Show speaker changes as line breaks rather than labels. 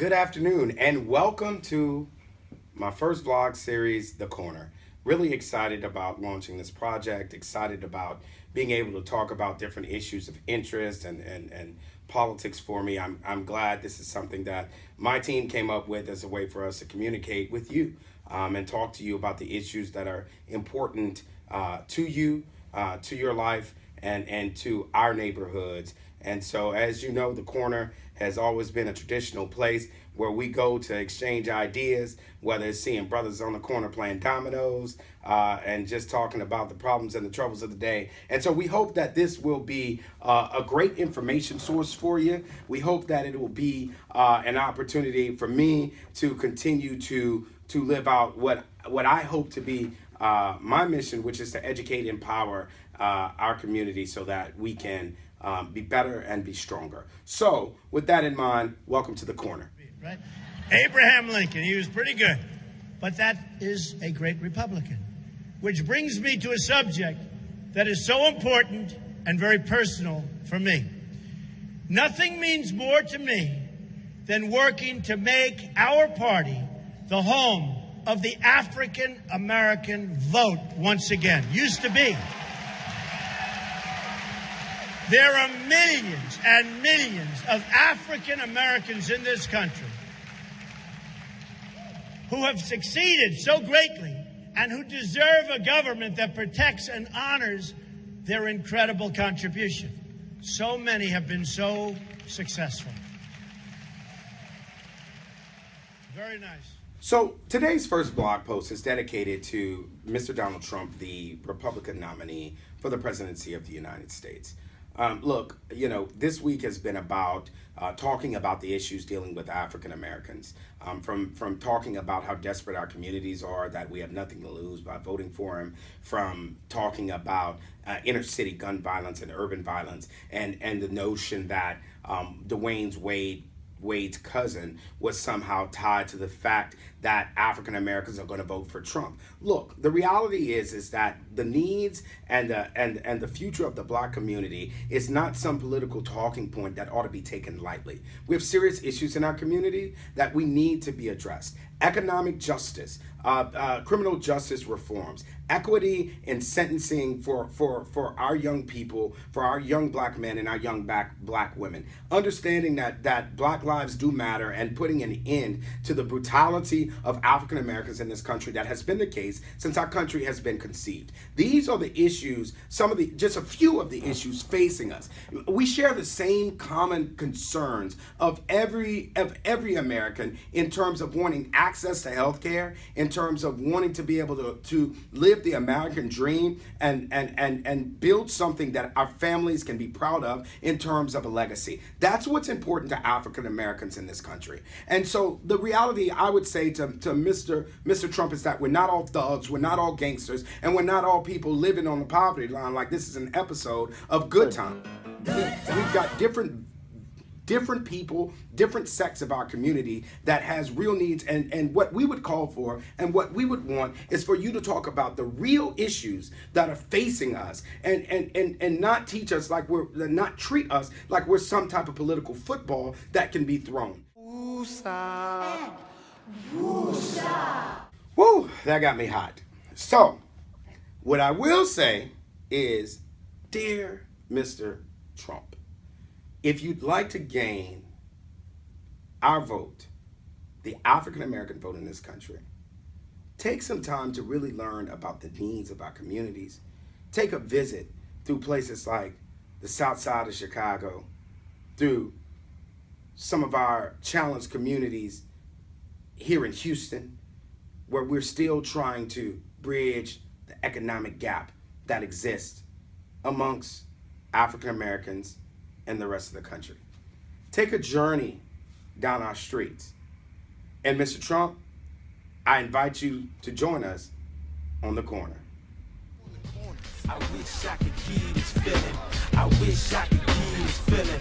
Good afternoon, and welcome to my first vlog series, The Corner. Really excited about launching this project, excited about being able to talk about different issues of interest and politics for me. I'm glad this is something that my team came up with as a way for us to communicate with you and talk to you about the issues that are important to you, to your life, and to our neighborhoods. And so, as you know, The Corner has always been a traditional place where we go to exchange ideas, whether it's seeing brothers on the corner playing dominoes and just talking about the problems and the troubles of the day. And so we hope that this will be a great information source for you. We hope that it will be an opportunity for me to continue to live out what I hope to be my mission, which is to educate, empower our community so that we can be better and be stronger. So with that in mind, welcome to The Corner.
Right? Abraham Lincoln, he was pretty good, but that is a great Republican. Which brings me to a subject that is so important and very personal for me. Nothing means more to me than working to make our party the home of the African American vote once again. Used to be. There are millions and millions of African Americans in this country who have succeeded so greatly and who deserve a government that protects and honors their incredible contribution. So many have been so successful. Very nice.
So today's first blog post is dedicated to Mr. Donald Trump, the Republican nominee for the presidency of the United States. Look, you know, this week has been about talking about the issues dealing with African Americans, from talking about how desperate our communities are, that we have nothing to lose by voting for him, from talking about inner city gun violence and urban violence, and the notion that Dwayne Wade's cousin was somehow tied to the fact that African Americans are going to vote for Trump. Look, the reality is that the needs and the future of the Black community is not some political talking point that ought to be taken lightly. We have serious issues in our community that we need to be addressed. Economic justice, criminal justice reforms, equity in sentencing for our young people, for our young Black men and our young Black women. Understanding that Black lives do matter and putting an end to the brutality of African Americans in this country that has been the case since our country has been conceived. These are the issues, just a few of the issues facing us. We share the same common concerns of every American in terms of wanting access to health care, in terms of wanting to be able to live the American dream and build something that our families can be proud of in terms of a legacy. That's what's important to African Americans in this country. And so the reality, I would say to Mr. Trump, is that we're not all thugs, we're not all gangsters, and we're not all people living on the poverty line like this is an episode of Good Time. We've got different people, different sects of our community that has real needs, and what we would call for and what we would want is for you to talk about the real issues that are facing us and not treat us like we're some type of political football that can be thrown. Woosah. Woosah. Woo, that got me hot. So, what I will say is, dear Mr. Trump, if you'd like to gain our vote, the African American vote in this country, take some time to really learn about the needs of our communities. Take a visit through places like the South Side of Chicago, through some of our challenged communities here in Houston, where we're still trying to bridge the economic gap that exists amongst African Americans and the rest of the country. Take a journey down our streets. And Mr. Trump, I invite you to join us on The Corner.
I wish I could keep this feeling. I wish I could keep this feeling.